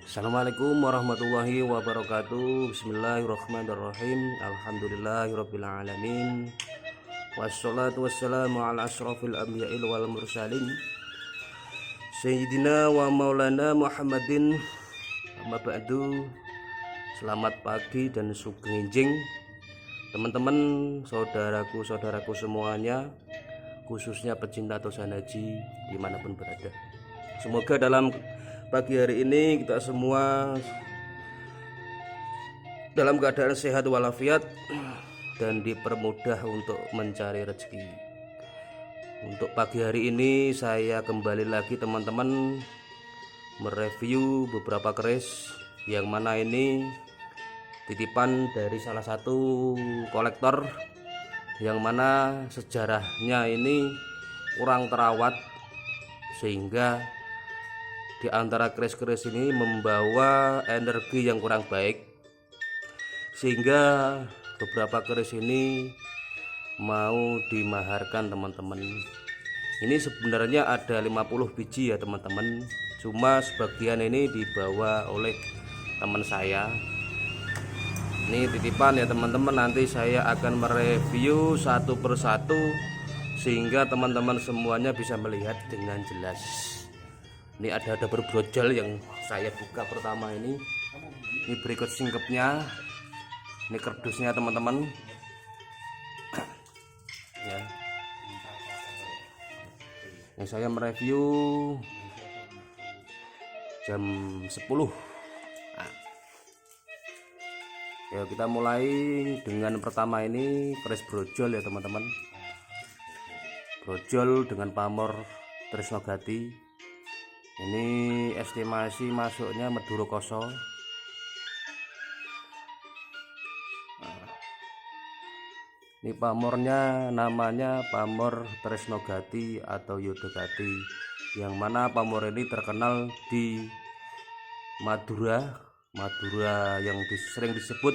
Assalamualaikum warahmatullahi wabarakatuh. Bismillahirrahmanirrahim. Alhamdulillahirabbil alamin. Wassalatu wassalamu ala asyrafil anbiya'i wal mursalin Sayyidina wa maulana Muhammadin. Amma ba'du. Selamat pagi dan sugeng teman-teman, saudaraku semuanya, khususnya pecinta Tosan Haji dimanapun berada. Semoga dalam pagi hari ini kita semua dalam keadaan sehat walafiat dan dipermudah untuk mencari rezeki. Untuk pagi hari ini saya kembali lagi teman-teman mereview beberapa keris yang mana ini titipan dari salah satu kolektor yang mana sejarahnya ini kurang terawat, sehingga di antara keris-keris ini membawa energi yang kurang baik, sehingga beberapa keris ini mau dimaharkan teman-teman. Ini sebenarnya ada 50 biji ya teman-teman, cuma sebagian ini dibawa oleh teman saya. Ini titipan ya teman-teman, nanti saya akan mereview satu persatu sehingga teman-teman semuanya bisa melihat dengan jelas. Ini ada berbrojol yang saya buka pertama ini berikut singkapnya, ini kardusnya teman-teman ya. Ini saya mereview jam 10. Ya, kita mulai dengan pertama ini keris brojol ya teman-teman. Brojol dengan pamor Tresnogati. Ini estimasi masuknya Madura Koso. Ini pamornya namanya pamor Tresnogati atau Yodogati, yang mana pamor ini terkenal di Madura yang sering disebut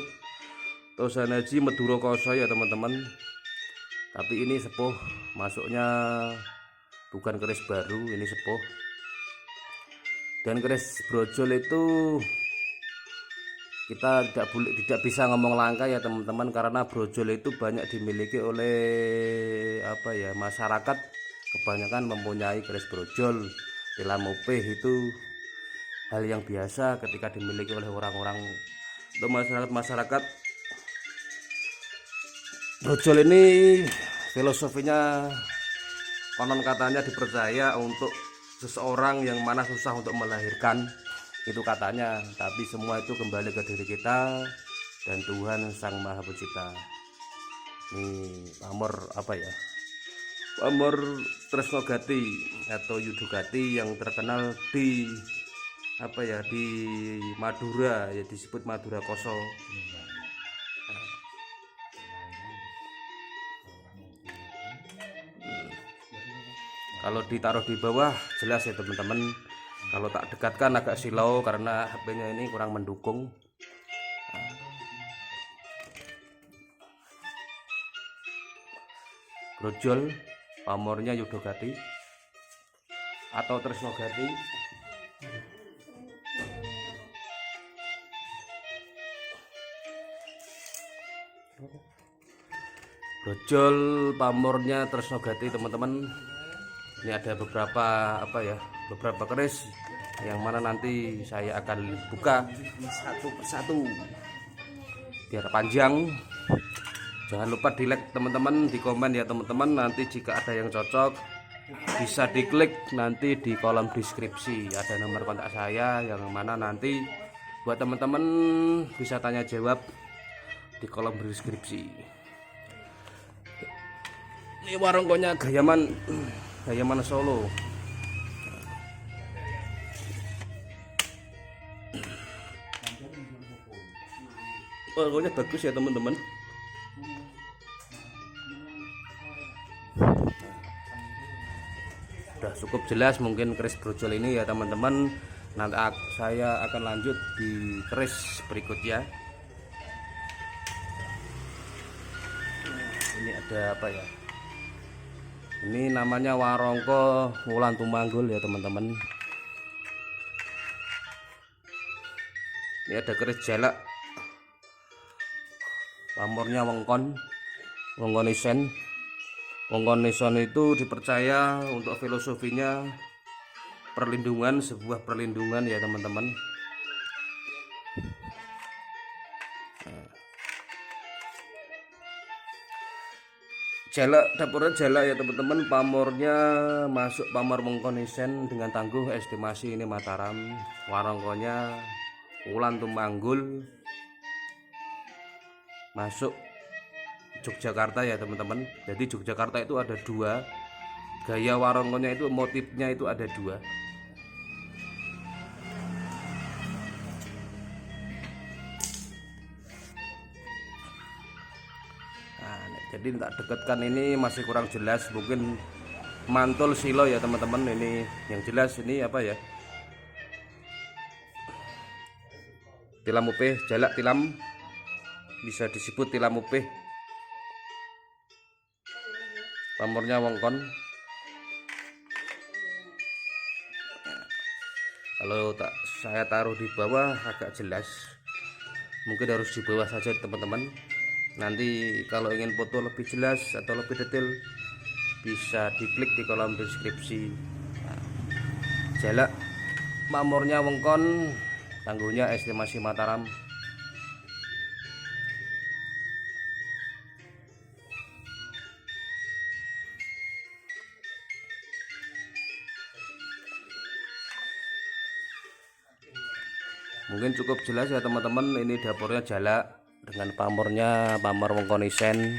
Tosan Haji Madura Koso ya teman-teman. Tapi ini sepuh, masuknya bukan keris baru, ini sepuh. Dan keris brojol itu kita tidak bisa ngomong langka ya teman-teman, karena brojol itu banyak dimiliki oleh masyarakat. Kebanyakan mempunyai keris brojol. Tilam upih itu hal yang biasa ketika dimiliki oleh orang-orang. Untuk masyarakat brojol ini filosofinya konon katanya dipercaya untuk seseorang yang mana susah untuk melahirkan, itu katanya. Tapi semua itu kembali ke diri kita dan Tuhan Sang Maha Pencipta. Ini pamor pamor Tresnogati atau Yodogati yang terkenal di di Madura ya, disebut Madura Koso. Kalau ditaruh di bawah jelas ya teman-teman. Kalau tak dekatkan agak silau karena HP-nya ini kurang mendukung. Brojol pamornya Yodogati atau Tresnogati. Brojol pamornya Tresnogati teman-teman. Ini ada beberapa keris yang mana nanti saya akan buka satu persatu biar panjang. Jangan lupa di like teman-teman, di komen ya teman-teman. Nanti jika ada yang cocok bisa diklik, nanti di kolom deskripsi ada nomor kontak saya, yang mana nanti buat teman-teman bisa tanya jawab di kolom deskripsi. Ini warungkonya Gayaman Solo. Warungkonya bagus ya teman-teman. Udah cukup jelas mungkin keris brojol ini ya teman-teman. Nanti saya akan lanjut di keris berikutnya. Ini ada ini namanya Warongko Wulan Tumanggul ya teman-teman. Ini ada keris jalak, pamornya wengkon isen. Wengkon isen itu dipercaya untuk filosofinya perlindungan, sebuah perlindungan ya teman-teman. Jalak, dapurnya jalak ya teman-teman. Pamornya masuk pamor wengkon isen dengan tangguh estimasi ini Mataram. Warongkonya Wulan Tumanggul, masuk Yogyakarta ya teman-teman. Jadi Yogyakarta itu ada dua, gaya warongkonya itu, motifnya itu ada dua. Nah, jadi tak dekatkan, ini masih kurang jelas, mungkin mantul silo ya teman-teman. Ini yang jelas ini apa ya, tilam upih, jalak tilam, bisa disebut tilam upih. Pamornya wengkon. Kalau saya taruh di bawah agak jelas, mungkin harus di bawah saja teman-teman. Nanti kalau ingin foto lebih jelas atau lebih detail bisa diklik di kolom deskripsi. Jalak pamornya wengkon, tangguhnya estimasi Mataram. Mungkin cukup jelas ya teman-teman. Ini dapurnya jalak dengan pamornya pamor wengkon isen.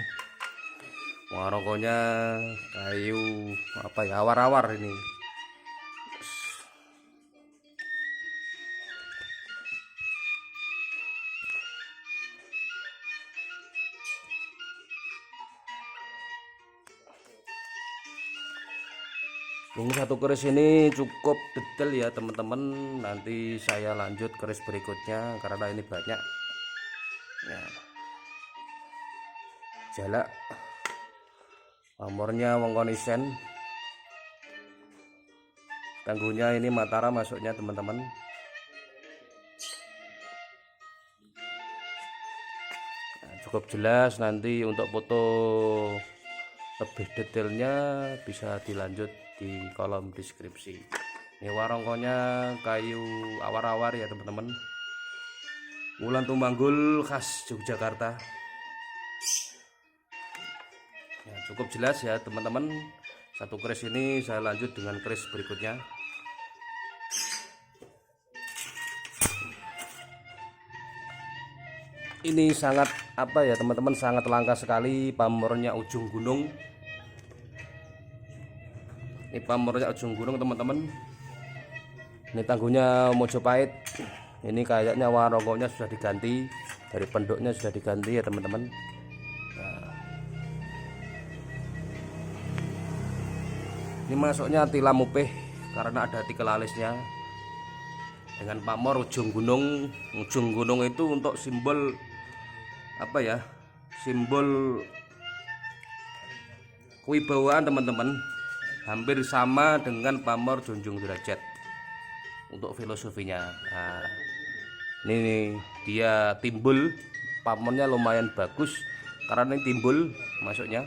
Warongkonya kayu apa ya, awar-awar ini. Ini satu keris ini cukup detail ya teman-teman. Nanti saya lanjut keris berikutnya karena ini banyak ya. Jalak pamornya wengkon isen, tangguhnya ini Mataram masuknya teman-teman. Nah, cukup jelas. Nanti untuk foto lebih detailnya bisa dilanjut di kolom deskripsi. Ini warongkonya kayu awar-awar ya teman-teman. Wulan Tumanggul khas Yogyakarta. Ya, cukup jelas ya teman-teman. Satu keris ini saya lanjut dengan keris berikutnya. Ini sangat apa ya teman-teman, sangat langka sekali, pamornya ujung gunung. Ini pamornya ujung gunung teman-teman. Ini tangguhnya Mojopahit. Ini kayaknya warongkonya sudah diganti, dari penduknya sudah diganti ya teman-teman. Nah, ini masuknya tilam upih karena ada tikel alisnya. Dengan pamor ujung gunung. Ujung gunung itu untuk simbol apa ya, simbol kewibawaan teman-teman. Hampir sama dengan pamor junjung derajat untuk filosofinya. Nah, ini dia timbul, pamornya lumayan bagus karena ini timbul masuknya.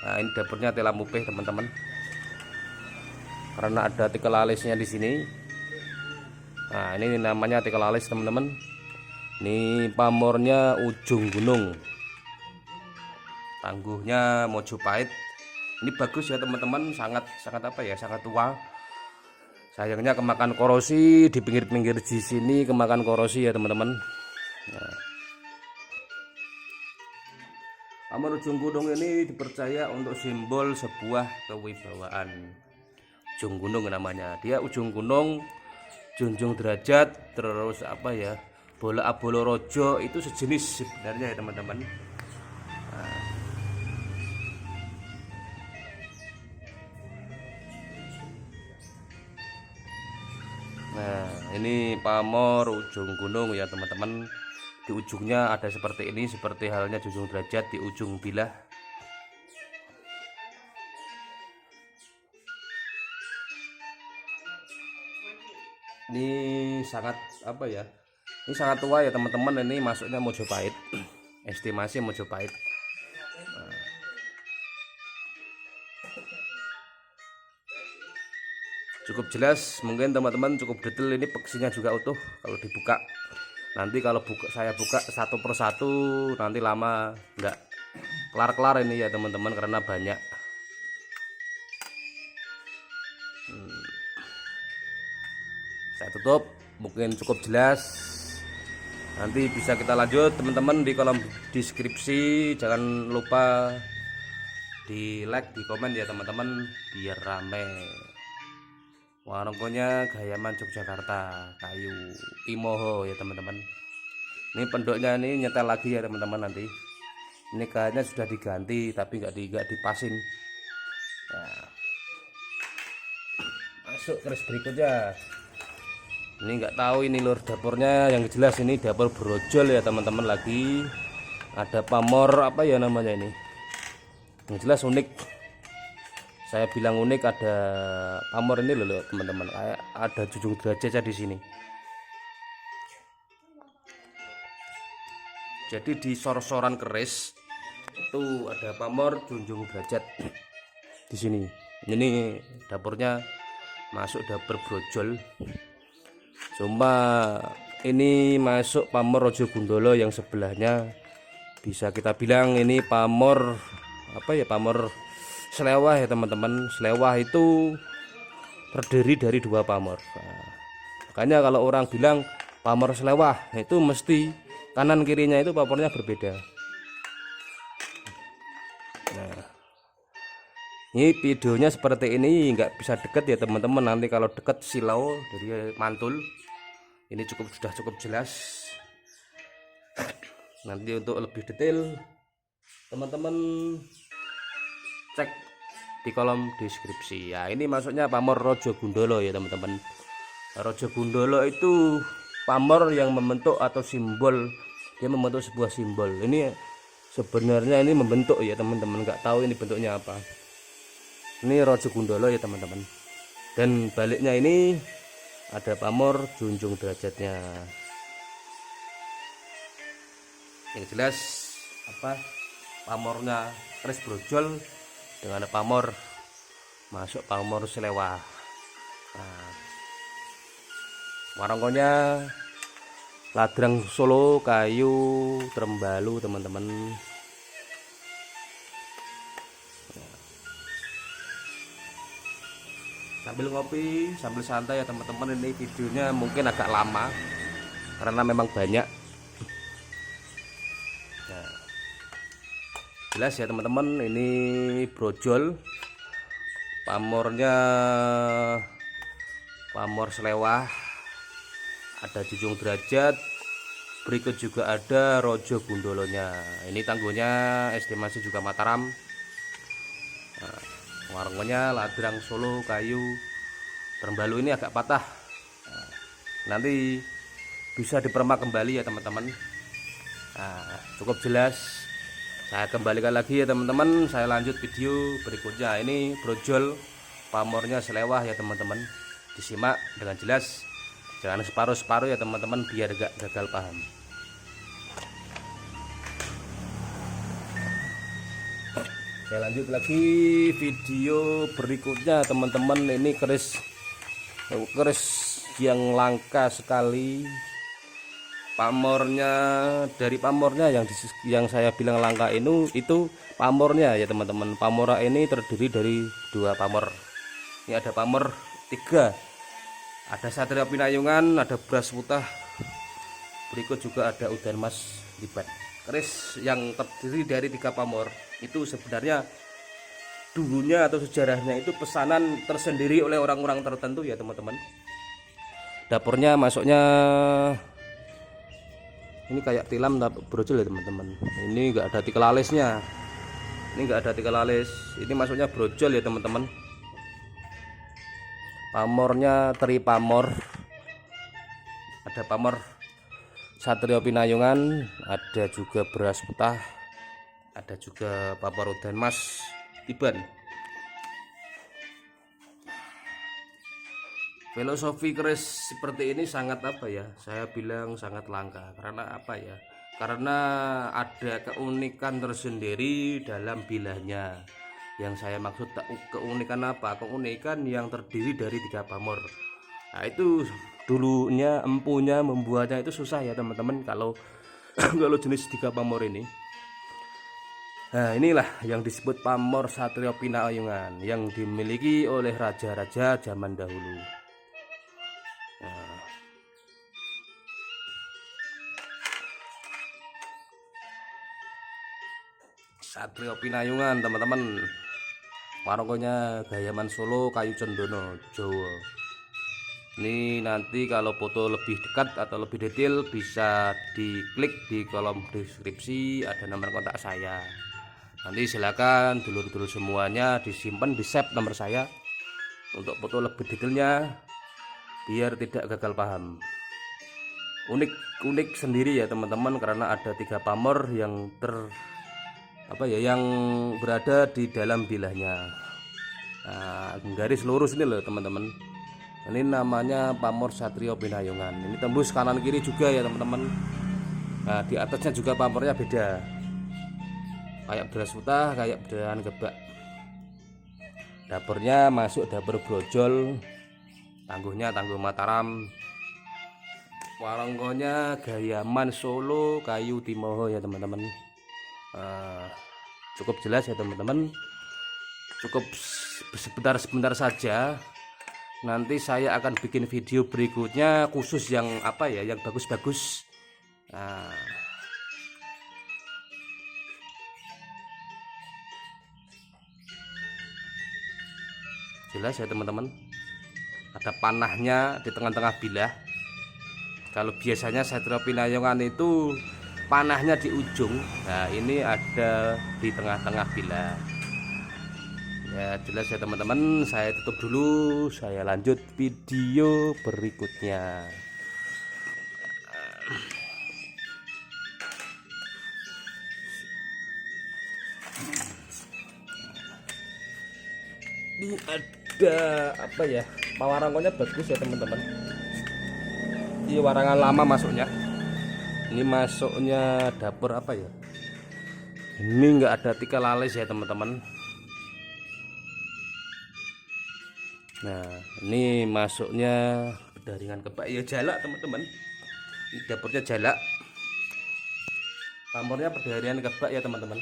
Nah, ini dapurnya tilam upih teman-teman, karena ada tikel alisnya di sini. Nah, ini namanya tikel alis teman-teman. Ini pamornya ujung gunung, tangguhnya Mojopahit. Ini bagus ya teman-teman, sangat apa ya, sangat tua. Sayangnya kemakan korosi di pinggir-pinggir di sini, kemakan korosi ya teman-teman. Nah, pamor ujung gunung ini dipercaya untuk simbol sebuah kewibawaan. Ujung gunung namanya, dia ujung gunung, junjung derajat, terus apa ya, bola abolo rojo, itu sejenis sebenarnya ya teman-teman. Nah, ini pamor ujung gunung ya teman-teman. Di ujungnya ada seperti ini, seperti halnya junjung derajat di ujung bilah. Ini sangat apa ya, Ini sangat tua ya teman-teman, ini masuknya Mojopahit. Estimasi Mojopahit. Cukup jelas, mungkin teman-teman cukup detail. Ini peksinya juga utuh kalau dibuka. Nanti kalau saya buka satu persatu nanti lama nggak kelar-kelar ini ya teman-teman, karena banyak. Saya tutup, mungkin cukup jelas. Nanti bisa kita lanjut teman-teman di kolom deskripsi. Jangan lupa di like, di komen ya teman-teman, biar rame. Warungnya Gayaman Yogyakarta, kayu Imoho ya teman-teman. Ini pendoknya ini nyetel lagi ya teman-teman nanti. Ini kayaknya sudah diganti tapi nggak dipasin. Nah, masuk keris berikutnya. Ini nggak tahu ini lur dapurnya, yang jelas ini dapur brojol ya teman-teman. Lagi ada pamor apa ya namanya ini, yang jelas unik. Saya bilang unik, ada pamor ini loh teman-teman, kayak ada junjung derajatnya di sini. Jadi di sor-soran keris itu ada pamor junjung derajat di sini. Ini dapurnya masuk dapur brojol. Cuma ini masuk pamor Rojo Gundolo, yang sebelahnya bisa kita bilang ini pamor apa ya, pamor Slewah ya teman-teman. Slewah itu terdiri dari 2 pamor. Nah, makanya kalau orang bilang pamor Slewah itu mesti kanan kirinya itu pamornya berbeda. Nah, ini videonya seperti ini, nggak bisa deket ya teman-teman. Nanti kalau deket silau dari mantul. Ini sudah cukup jelas. Nanti untuk lebih detail teman-teman cek di kolom deskripsi ya. Ini masuknya pamor Rojo Gundolo ya teman-teman. Rojo Gundolo itu pamor yang membentuk atau simbol, dia membentuk sebuah simbol. Ini sebenarnya ini membentuk ya teman-teman, nggak tahu ini bentuknya apa. Ini Rojo Gundolo ya teman-teman. Dan baliknya ini ada pamor junjung derajatnya. Yang jelas apa, pamornya keris brojol dengan pamor masuk pamor Slewah. Nah, warungnya Ladrang Solo, kayu Trembalu teman-teman. Sambil ngopi, sambil santai ya teman-teman. Ini videonya mungkin agak lama karena memang banyak. Nah, jelas ya teman-teman, ini brojol, pamornya pamor Slewah, ada junjung derajat, berikut juga ada Rojo Gundolonya. Ini tangguhnya estimasi juga Mataram. Nah, warungnya Ladrang Solo, kayu Trembalu. Ini agak patah, nah, nanti bisa dipermak kembali ya teman-teman. Nah, cukup jelas. Saya kembalikan lagi ya teman-teman, saya lanjut video berikutnya. Ini brojol pamornya Slewah ya teman-teman, disimak dengan jelas, jangan separuh-separuh ya teman-teman, biar gak gagal paham. Saya lanjut lagi video berikutnya teman-teman. Ini keris yang langka sekali. Pamornya, dari pamornya yang saya bilang langka itu pamornya ya teman-teman. Pamora ini terdiri dari 2 pamor. Ini ada pamor 3, ada Satria Pinayungan, ada Beras Putah, berikut juga ada Udan Mas Libat. Keris yang terdiri dari 3 pamor itu sebenarnya dulunya atau sejarahnya itu pesanan tersendiri oleh orang-orang tertentu ya teman-teman. Dapurnya masuknya ini kayak tilam tapi brojol ya teman-teman. Ini enggak ada tikel alisnya. Ini enggak ada tikel alis. Ini masuknya brojol ya teman-teman. Pamornya teri pamor. Ada pamor Satria Pinayungan, ada juga Beras Putah, ada juga pamor Udan Mas Iban. Filosofi keris seperti ini sangat apa ya, saya bilang sangat langka. Karena apa ya, karena ada keunikan tersendiri dalam bilahnya. Yang saya maksud keunikan apa, keunikan yang terdiri dari 3 pamor. Nah itu dulunya empunya membuatnya itu susah ya teman-teman, kalau kalau jenis 3 pamor ini. Nah inilah yang disebut pamor Satrio Pinayungan yang dimiliki oleh raja-raja zaman dahulu. Nah, Satrio Pinayungan teman-teman, warungnya Gayaman Solo, Kayu Cendono, Jawa. Ini nanti kalau foto lebih dekat atau lebih detail bisa diklik di kolom deskripsi, ada nomor kontak saya. Nanti silakan dulur-dulur semuanya disimpan, di save nomor saya untuk foto lebih detailnya biar tidak gagal paham. Unik sendiri ya teman-teman, karena ada 3 pamor yang yang berada di dalam bilahnya. Nah, garis lurus ini loh teman-teman. Ini namanya pamor Satrio Pinayungan. Ini tembus kanan kiri juga ya teman-teman. Nah di atasnya juga pamornya beda, kayak beras utah, kayak beran gebak. Dapurnya masuk dapur brojol, tangguhnya tangguh Mataram. Warungnya Gayaman Solo, Kayu Timoho ya teman-teman. Cukup jelas ya teman-teman, cukup sebentar saja. Nanti saya akan bikin video berikutnya khusus yang yang bagus-bagus. Nah, jelas ya teman-teman, ada panahnya di tengah-tengah bilah. Kalau biasanya Satrio Pinayungan itu panahnya di ujung, nah ini ada di tengah-tengah bilah. Ya jelas ya teman-teman, saya tutup dulu, saya lanjut video berikutnya. Ini ada warangannya bagus ya teman-teman. Ini warangan lama masuknya. Ini masuknya dapur ini enggak ada tika lalis ya teman-teman. Nah ini masuknya pedaringan kebak ya, jalak teman-teman. Ini dapurnya jalak, pamornya pedaringan kebak ya teman-teman.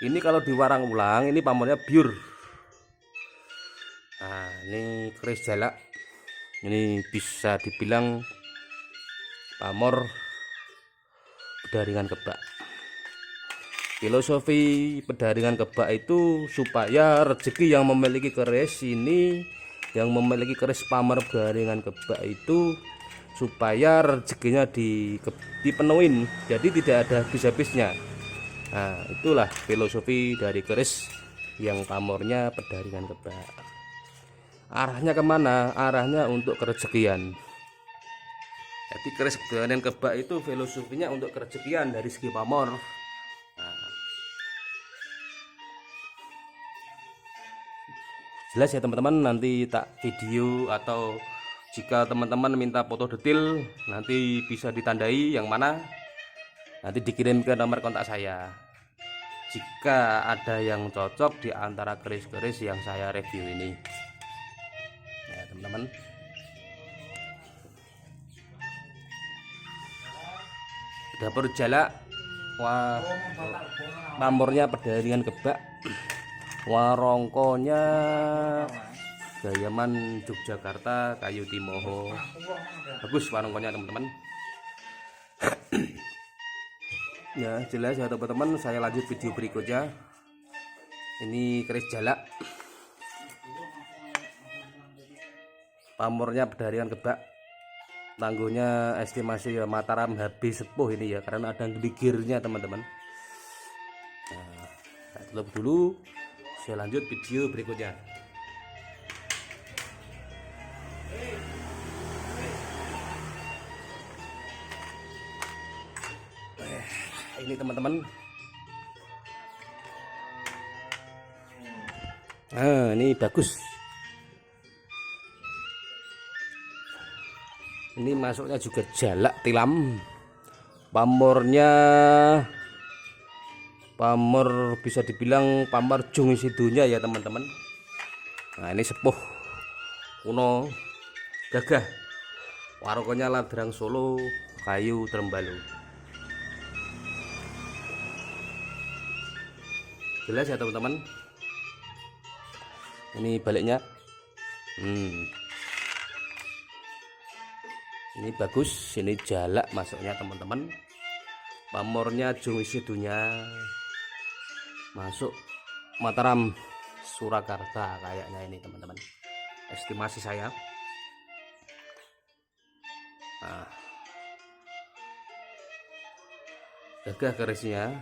Ini kalau diwarang ulang ini pamornya biur. Nah ini keris jalak, ini bisa dibilang pamor pedaringan kebak. Filosofi pedaringan kebak itu supaya rezeki yang memiliki keris ini, yang memiliki keris pamor pedaringan kebak itu, supaya rezekinya dipenuhin, jadi tidak ada habis-habisnya. Nah itulah filosofi dari keris yang pamornya pedaringan kebak. Arahnya kemana? Arahnya untuk kerezekian. Jadi keris pedaringan kebak itu filosofinya untuk kerezekian dari segi pamor. Jelas ya teman-teman, nanti tak video atau jika teman-teman minta foto detail nanti bisa ditandai yang mana, nanti dikirim ke nomor kontak saya jika ada yang cocok di antara keris-keris yang saya review ini ya teman-teman. Dapur jalak, pamornya pedaringan kebak, warongkonya Gayaman Yogyakarta, Kayu Timoho. Bagus warongkonya teman-teman. Ya jelas ya teman-teman, saya lanjut video berikutnya. Ini keris jalak, pamornya pedaringan kebak, tangguhnya estimasi ya Mataram habis sepuh ini ya, karena ada geligirnya teman-teman. Nah, saya tutup dulu, saya lanjut video berikutnya. Ini teman-teman, Nah, ini bagus. Ini masuknya juga jalak tilam. Pamor bisa dibilang pamor jung isi dunia ya teman-teman. Nah, ini sepuh kuno gagah. Warokonya Ladrang Solo, kayu Trembalu. Jelas ya teman-teman. Ini baliknya. Ini bagus, ini jalak masuknya teman-teman. Pamornya jung isi dunia. Masuk Mataram Surakarta kayaknya ini teman-teman. Estimasi saya. Nah, gagah kerisnya.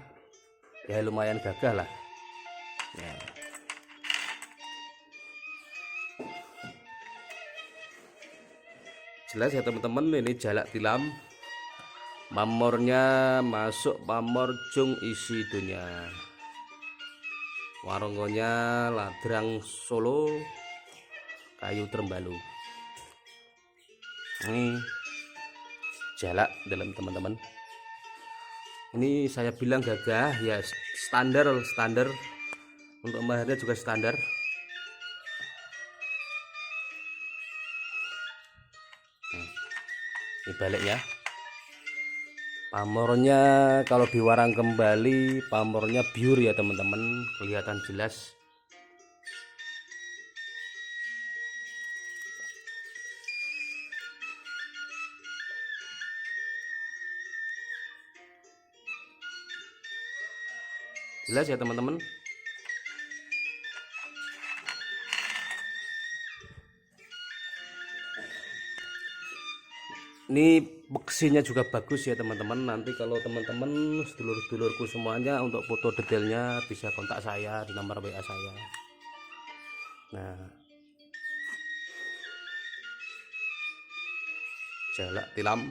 Ya lumayan gagah lah. Ya. Jelas ya teman-teman, ini jalak tilam. Pamornya masuk pamor jung isi dunia. Warongonya Ladrang Solo, kayu Trembalu. Ini jalak dalam teman-teman. Ini saya bilang gagah ya, standar untuk maharnya juga standar. Ini baliknya. Pamornya kalau diwarang kembali, pamornya biur ya teman-teman, kelihatan jelas. Jelas ya teman-teman. Ini beksinya juga bagus ya teman-teman. Nanti kalau teman-teman sedulur-sedulurku semuanya untuk foto detailnya bisa kontak saya di nomor WA saya. Nah, jalak tilam.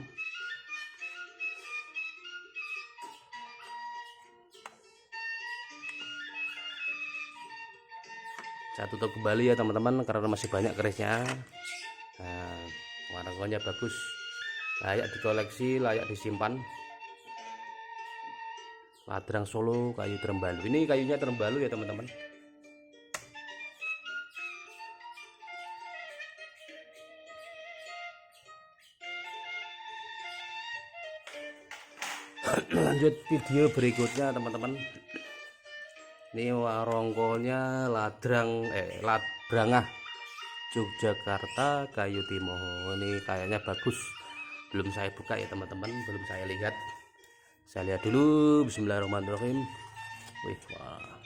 Saya tutup kembali ya teman-teman karena masih banyak kerisnya. Nah, warnanya bagus, layak dikoleksi, layak disimpan. Ladrang Solo, kayu Trembalu. Ini kayunya Trembalu ya teman-teman. Lanjut video berikutnya teman-teman. Ini warongkonya Ladrangah Yogyakarta, kayu Timoho. Ini kayaknya bagus, belum saya buka ya teman-teman, belum saya lihat. Saya lihat dulu. Bismillahirrahmanirrahim. Wih, wah.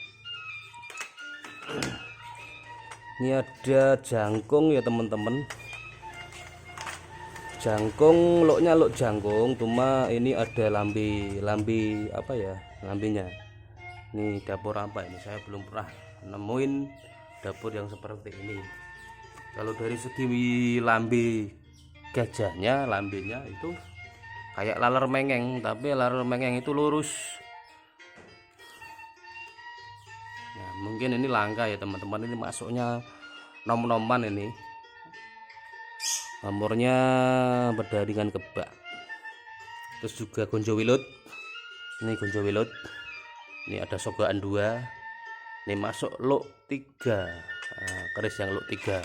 Ini ada jangkung ya teman-teman. Jangkung, loknya lok jangkung, cuma ini ada lambe apa ya, lambenya. Ini dapur apa ini, saya belum pernah nemuin dapur yang seperti ini. Kalau dari segi lambe gajahnya, lambenya itu kayak laler mengeng, tapi laler mengeng itu lurus. Nah, mungkin ini langka ya teman-teman. Ini masuknya nom-noman ini. Pamornya berdaringan kebak. Terus juga gonjo wilut. Ini gonjo wilut. Ini ada sogaan 2. Ini masuk lok 3. Nah, keris yang lok 3.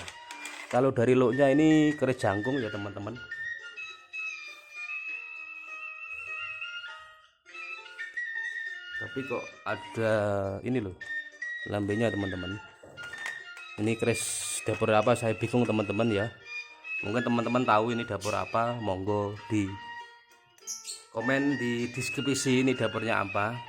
Kalau dari loknya ini keris jangkung ya teman-teman. Tapi kok ada ini loh lambenya teman-teman. Ini keris dapur apa saya bingung teman-teman ya. Mungkin teman-teman tahu ini dapur apa, monggo di komen di deskripsi ini dapurnya apa.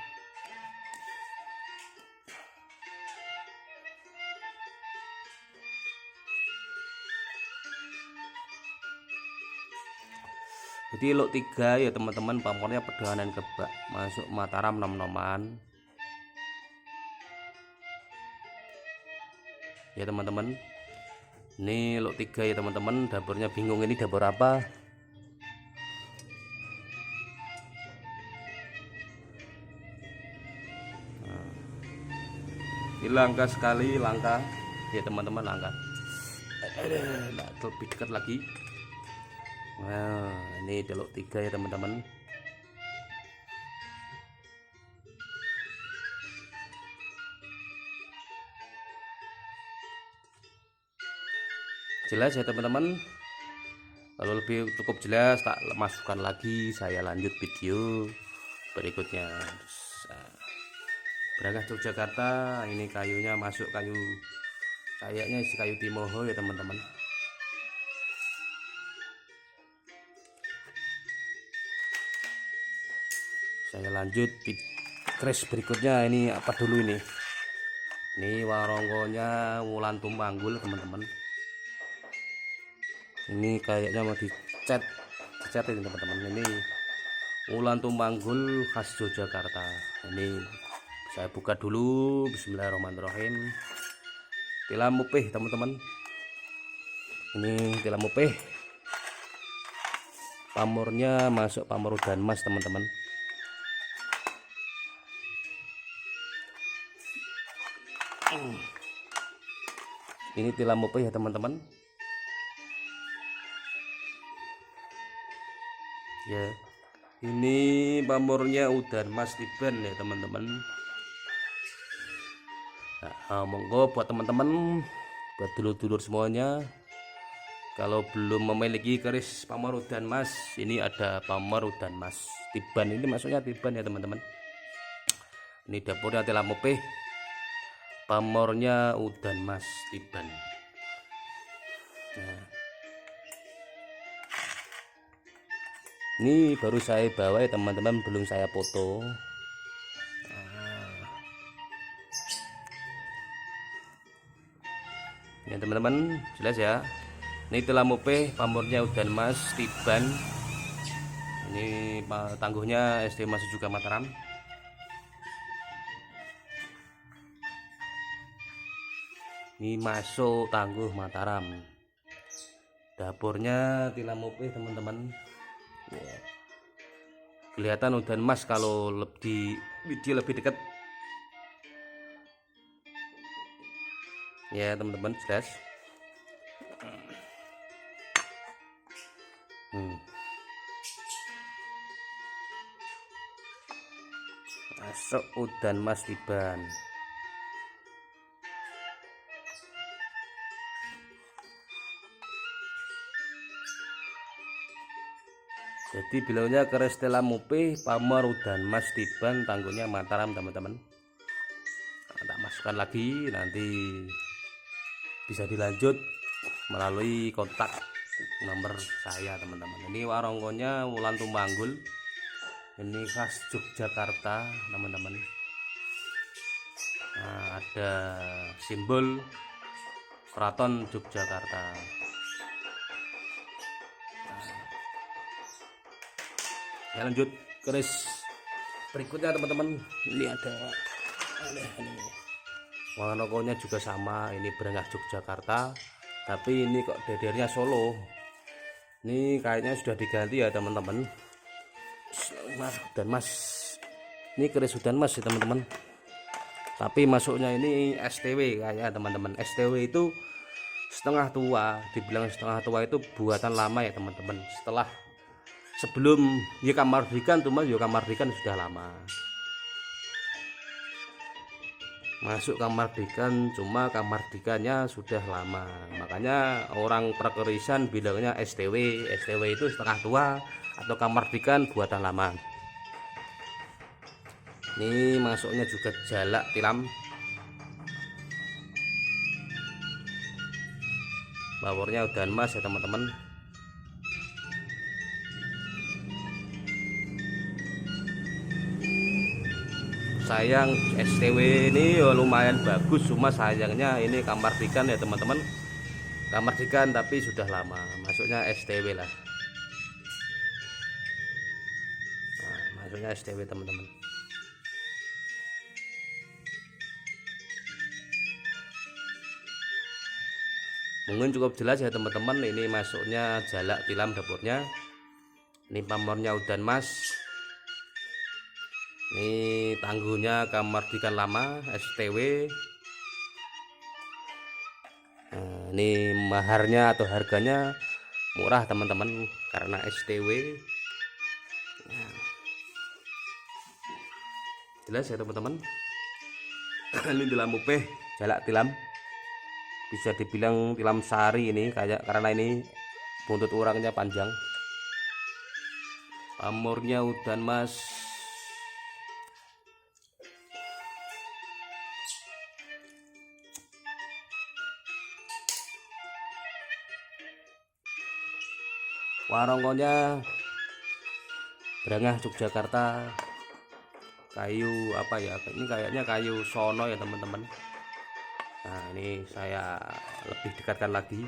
Jadi lok 3 ya teman-teman, pamornya pedohanan kebak, masuk Mataram nom-noman ya teman-teman. Ini lok 3 ya teman-teman, dapurnya bingung ini dapur apa. Nah, ini langka sekali, langka. ya teman-teman, angkat lebih dekat lagi. Nah ini teluk 3 ya teman-teman. Jelas ya teman-teman. Kalau lebih cukup jelas tak masukkan lagi, saya lanjut video berikutnya. Berangkat Yogyakarta, ini kayunya masuk, kayu kayaknya isi kayu timoho ya teman-teman. Saya lanjut crash berikutnya. Ini apa dulu ini warongkonya Wulan Tumanggul teman-teman. Ini kayaknya mau dicat ini teman-teman. Ini Wulan Tumanggul khas Yogyakarta. Ini saya buka dulu. Bismillahirrahmanirrahim. Tilam mupih teman-teman. Ini tilam mupih, pamornya masuk pamor udan mas teman-teman. Ini tilam mupih ya teman-teman. Ya, ini pamornya udan mas tiban ya teman-teman. Nah, monggo buat teman-teman, buat dulur-dulur semuanya, kalau belum memiliki keris pamor udan mas, ini ada pamor udan mas tiban. Ini maksudnya tiban ya teman-teman. Ini dapurnya tilam mupih, pamornya udan mas tiban. Nah, ini baru saya bawa ya teman-teman, belum saya foto. Ya teman-teman, jelas ya. Ini tilam mupih, pamornya udan mas tiban. Ini tangguhnya SD Masih Juga Mataram. Ini masuk tangguh Mataram. Dapurnya tilam mupih teman-teman. Ya. Kelihatan udan mas kalau di video lebih dekat ya teman-teman, jelas. Masuk udan mas tiban. Jadi bilaunya keris tilam mupih, pamor udan mas tiban, tangguhnya Mataram teman-teman. Nah, tak masukkan lagi, nanti bisa dilanjut melalui kontak nomor saya teman-teman. Ini warongkonya Wulan Tumanggul, ini khas Yogyakarta teman-teman. Nah, ada simbol Keraton Yogyakarta. Ya, lanjut keris berikutnya teman-teman. Ini ada ini warongkonya juga sama, ini berangkat Yogyakarta, tapi ini kok dedernya Solo. Ini kayaknya sudah diganti ya teman-teman. Dan mas, ini keris udan mas ya teman-teman, tapi masuknya ini STW kayak teman-teman. STW itu setengah tua, dibilang setengah tua itu buatan lama ya teman-teman. Sebelum ya Kamardikan tuh mas, ya Kamardikan sudah lama. Masuk Kamardikan, cuma Kamardikannya sudah lama, makanya orang perkerisan bilangnya STW. STW itu setengah tua atau Kamardikan buatan lama. Ini masuknya juga jalak tilam, bawornya udan mas ya teman-teman. Sayang STW ini ya lumayan bagus, cuma sayangnya ini Kamardikan ya teman-teman. Kamardikan tapi sudah lama, masuknya STW lah. Nah, masuknya STW teman-teman. Mungkin cukup jelas ya teman-teman. Ini masuknya jalak tilam dapurnya. Ini pamornya udan mas. Ini tangguhnya Kamardikan lama STW. ini maharnya atau harganya murah teman-teman karena STW. Nah, jelas ya teman-teman. Ini tilam upeh jalak tilam, bisa dibilang tilam sari ini kayak, karena ini buntut orangnya panjang. Pamornya udan mas. Warongkonya Brangah Yogyakarta, kayu apa ya, ini kayaknya kayu sono ya teman-teman. Nah ini saya lebih dekatkan lagi.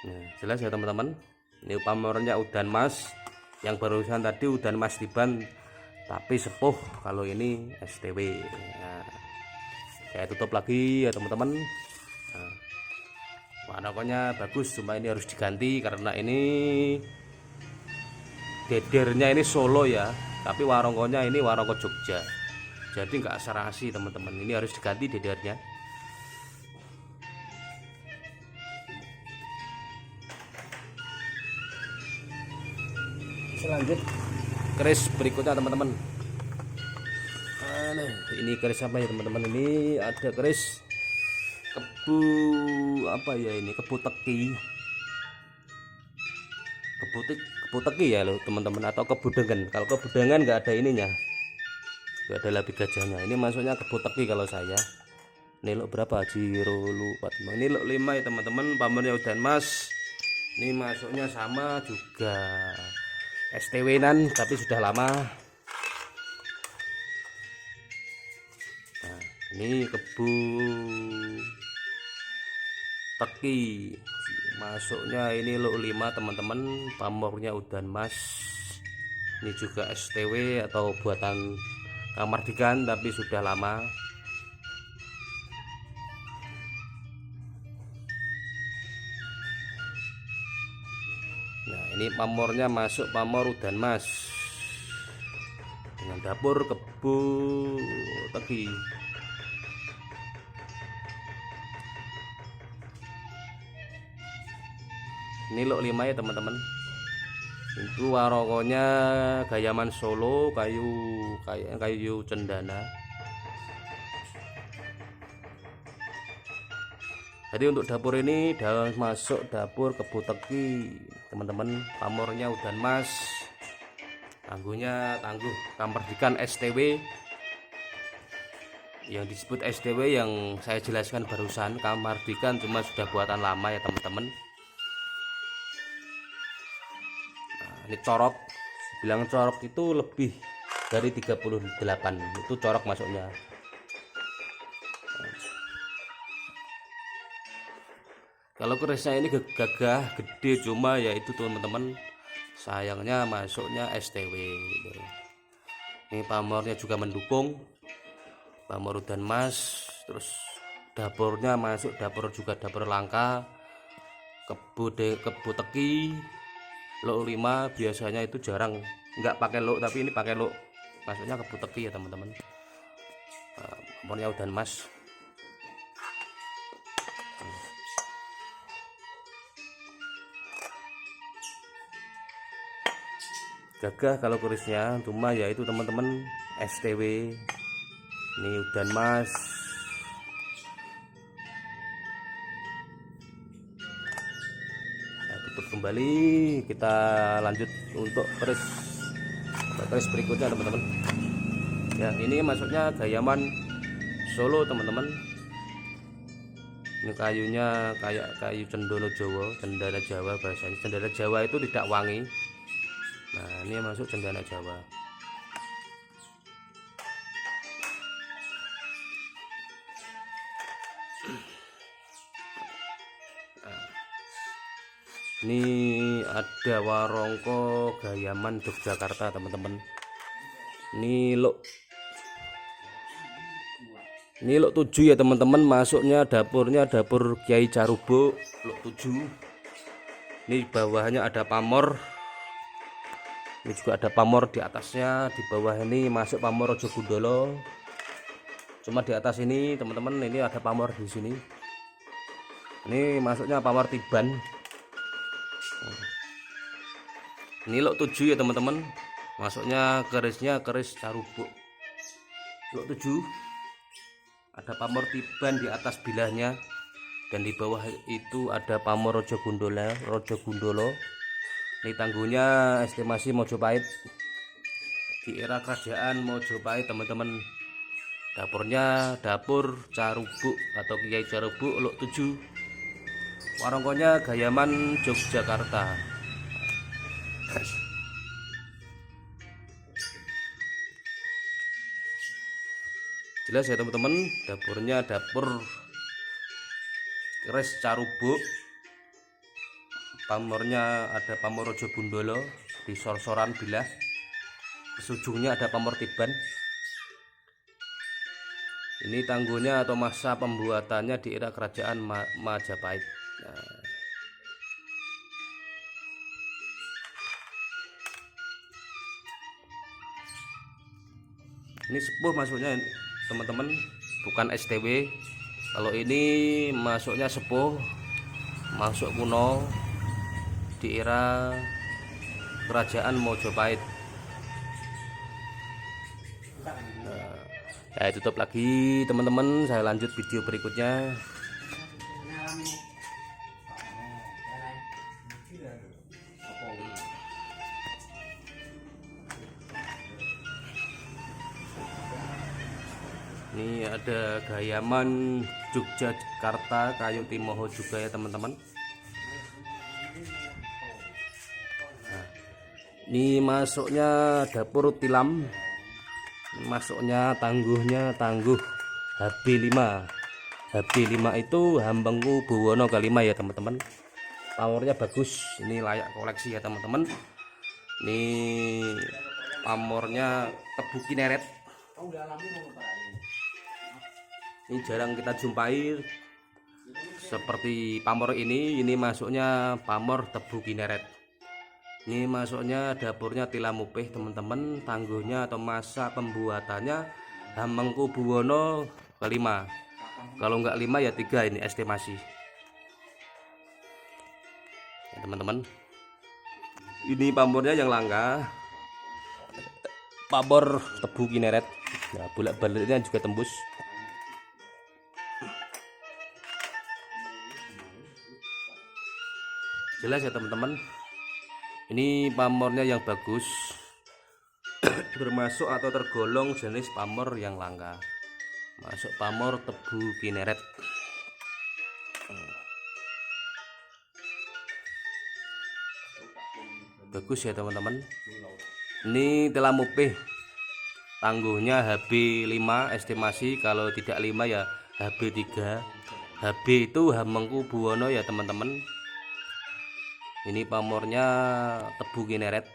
Nah, jelas ya teman-teman. Ini pamornya udan mas, yang barusan tadi udan mas tiban tapi sepuh, kalau ini STW. Nah, saya tutup lagi ya teman-teman. Nah, warnanya bagus, cuma ini harus diganti karena ini dedernya ini Solo ya, tapi warongkonya ini warongko Jogja, jadi nggak serasi teman-teman. Ini harus diganti dedernya. Lanjut keris berikutnya teman-teman. Ini keris apa ya teman-teman? Ini ada keris kebu apa ya, ini kebu teki, kebu teki ya loh teman-teman, atau kebu dengan. Kalau kebu dengan nggak ada ininya, nggak ada labi gajahnya. Ini masuknya kebu teki kalau saya. Ini lo berapa? Jiro lupa. Ini lo 5 ya teman-teman. Pamornya udan mas. Ini masuknya sama juga STW-nan tapi sudah lama. Nah, ini kebu teki, masuknya ini lo 5 teman-teman. Pamornya udan mas. Ini juga STW atau buatan Kamardikan tapi sudah lama. Nah ini pamornya masuk pamor udan mas dengan dapur kebu teki. Ini lo 5 ya teman-teman. Itu warongkonya gayaman Solo, kayu cendana. Jadi untuk dapur ini masuk dapur kebu teki teman-teman. Pamornya udan mas, tangguhnya tangguh Kamardikan STW. Yang disebut STW yang saya jelaskan barusan Kamardikan, cuma sudah buatan lama ya teman-teman. Nah, ini corok, bilang corok itu lebih dari 38, itu corok masuknya. Kalau kerisnya ini gagah gede, cuma ya itu teman-teman, sayangnya masuknya STW. Ini pamornya juga mendukung, pamor udan mas. Terus dapurnya masuk dapur juga dapur langka, kebu teki lo 5. Biasanya itu jarang nggak pakai lo, tapi ini pakai lo, masuknya kebu teki ya teman-teman. Pamornya udan mas. Gagah kalau kerisnya, cuma ya itu teman-teman STW. Ini udan mas. Nah, tutup kembali, kita lanjut untuk keris berikutnya teman-teman. Ya ini masuknya gayaman Solo teman-teman. Ini kayunya kayak kayu cendana Jawa bahasanya. Cendana Jawa itu tidak wangi. Nah ini masuk cendana Jawa. Nah, ini ada warongko gayaman Yogyakarta teman-teman. Ini lo 7 ya teman-teman. Masuknya dapurnya dapur Kiai Carubo lo 7. Ini bawahnya ada pamor. Ini juga ada pamor di atasnya, di bawah ini masuk pamor Rojo Gundolo. Cuma di atas ini teman-teman, ini ada pamor di sini. Ini masuknya pamor Tiban. Ini lot 7 ya teman-teman. Masuknya kerisnya keris Carubuk. Lot 7. Ada pamor Tiban di atas bilahnya. Dan di bawah itu ada pamor Rojo Gundolo. Ini tangguhnya estimasi Mojopahit di era kerajaan Mojopahit teman-teman. Dapurnya dapur Carubuk atau Kiai Carubuk lot 7. Warungkonya Gayaman Yogyakarta. Jelas ya teman-teman, dapurnya dapur keris Carubuk. Pamornya ada pamor Rojo Gundolo di sor-soran bilah. Ujungnya ada pamor Tiban. Ini tangguhnya atau masa pembuatannya di era kerajaan Majapahit. Nah, ini sepuh masuknya teman-teman, bukan STW. Kalau ini masuknya sepuh, masuk kuno di era kerajaan Mojopahit. Saya tutup lagi teman-teman, saya lanjut video berikutnya. Ini ada Gayaman Yogyakarta kayu timoho juga ya teman-teman. Nah, ini masuknya dapur tilam. Masuknya tangguhnya tangguh HB5. HB5 itu Hamengku Buwono ke-5 ya teman-teman. Pamornya bagus, ini layak koleksi ya teman-teman. Ini pamornya tebu Kineret. Ini jarang kita jumpai seperti pamor ini. Ini masuknya pamor tebu Kineret. Ini masuknya dapurnya tilam upih teman-teman. Tangguhnya atau masa pembuatannya Hamengku Buwono ke-5. Kalau enggak 5 ya 3 ini estimasi ya teman-teman. Ini pamornya yang langka, pamor tebu Kineret. Nah, bolak-baliknya juga tembus. Jelas ya teman-teman. Ini pamornya yang bagus, termasuk atau tergolong jenis pamor yang langka. Masuk pamor tebu Kineret. Bagus ya teman-teman. Ini tilam upih, tangguhnya HB5 estimasi, kalau tidak 5 ya HB3. HB itu Hamengku Buwono ya teman-teman. Ini pamornya tebu Kineret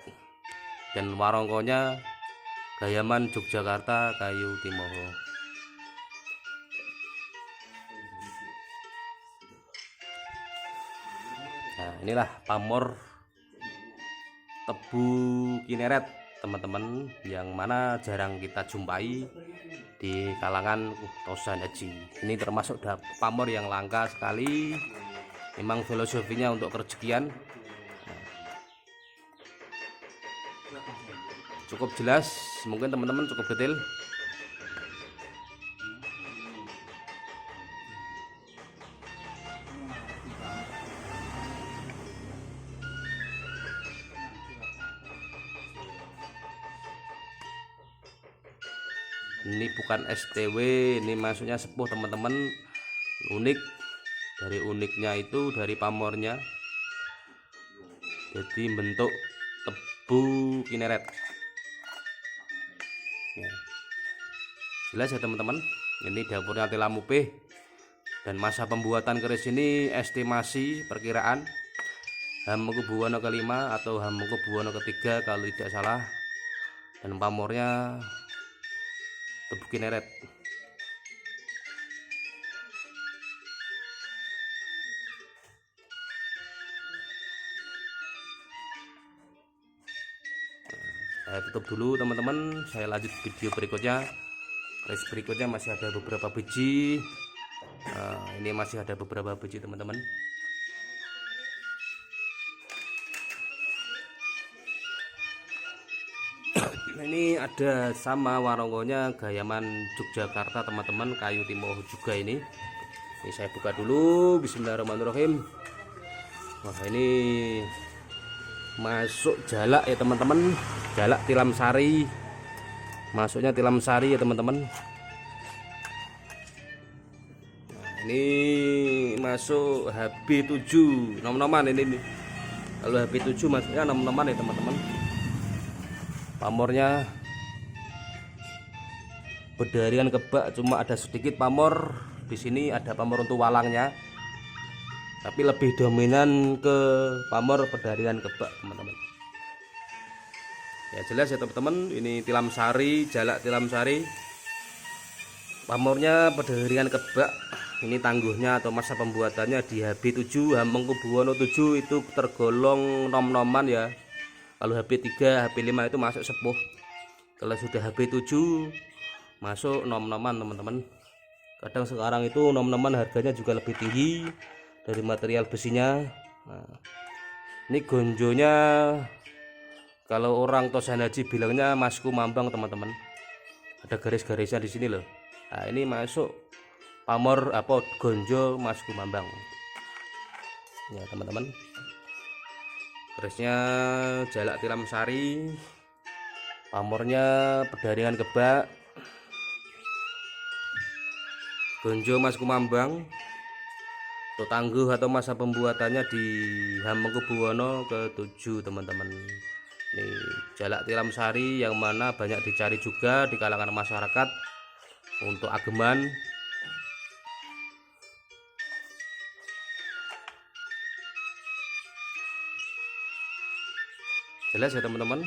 dan warongkonya Gayaman Yogyakarta kayu timoho. Nah, inilah pamor tebu Kineret teman-teman, yang mana jarang kita jumpai di kalangan Tosan Haji. Ini termasuk pamor yang langka sekali. Memang filosofinya untuk kerejekian. Cukup jelas, mungkin teman-teman cukup detail. Ini bukan STW, ini masuknya sepuh teman-teman. Unik, dari uniknya itu dari pamornya, jadi bentuk tebu Kineret ya. Jelas ya teman-teman. Ini dapurnya tilam upih dan masa pembuatan keris ini estimasi perkiraan Hamengku Buwono ke-5 atau Hamengku Buwono ke-3 kalau tidak salah. Dan pamornya tebu Kineret. saya tutup dulu teman-teman, saya lanjut video berikutnya. Keris berikutnya masih ada beberapa biji. Nah, ini masih ada beberapa biji teman-teman. Ini ada sama warongonya Gayaman Yogyakarta teman-teman, kayu timoho juga ini. Ini saya buka dulu, bismillahirrahmanirrahim. Wah, ini masuk jalak ya teman-teman, jalak tilam sari. Masuknya tilam sari ya teman-teman. Nah, ini masuk HB7 nom-noman ini nih. Kalau HB7 masuknya nom-noman ya teman-teman. Pamornya berdarian kebak, cuma ada sedikit pamor di sini, ada pamor untuk walangnya, tapi lebih dominan ke pamor berdarian kebak teman-teman. Ya jelas ya teman-teman, ini tilam sari, jalak tilam sari, pamornya berdarian kebak. Ini tangguhnya atau masa pembuatannya di HB7 Hamengkubuwono 7 itu tergolong nom-noman ya. Kalau HB3, HB5 itu masuk sepuh. Kalau sudah HB7 masuk nom-noman teman-teman. Kadang sekarang itu nom-noman harganya juga lebih tinggi dari material besinya. Nah, ini gonjonya kalau orang Tosan Haji bilangnya masku mambang teman-teman. Ada garis-garisnya di sini loh. Nah, ini masuk pamor apa gonjo masku mambang. Ya teman-teman. Kerisnya jalak tilam sari, pamornya perdaringan kebak, gonjo mas kumambang. Untuk tangguh atau masa pembuatannya di Hamengkubuwono ke-7 teman-teman. Ini jalak tilam sari yang mana banyak dicari juga di kalangan masyarakat untuk ageman. Jelas ya teman-teman,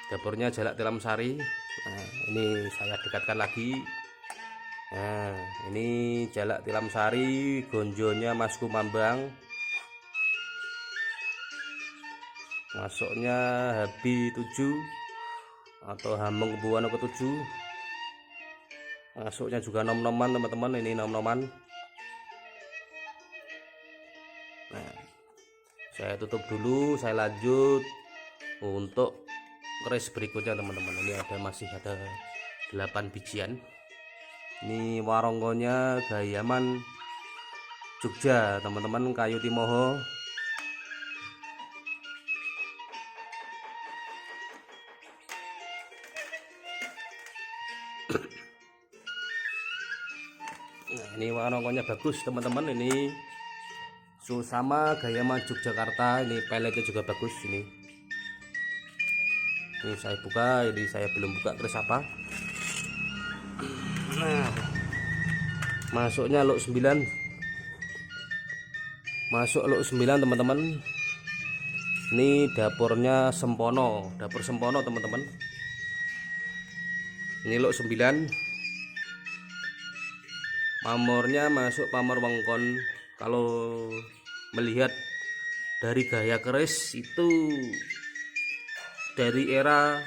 dapurnya jalak tilam sari. Nah, ini saya dekatkan lagi. Nah, ini jalak tilam sari, gonjonya mas kumambang, masuknya HB7 atau Hamengkubuwono ke-7. Masuknya juga nom-noman teman-teman, ini nom-noman. Nah, saya tutup dulu, saya lanjut untuk keris berikutnya teman-teman. Ini masih ada 8 bijian. Ini warongonya Gayaman Jogja teman-teman, kayu timoho. Nah, ini warongonya bagus teman-teman, ini sama Gayaman Yogyakarta. Ini peletnya juga bagus ini. Ini saya buka, ini saya belum buka keris apa. Nah, masuknya lok 9. Masuk lok 9 teman-teman. Ini dapurnya Sempono, dapur Sempono teman-teman. Ini lok 9. Pamornya masuk pamor wengkon. Kalau melihat dari gaya keris itu dari era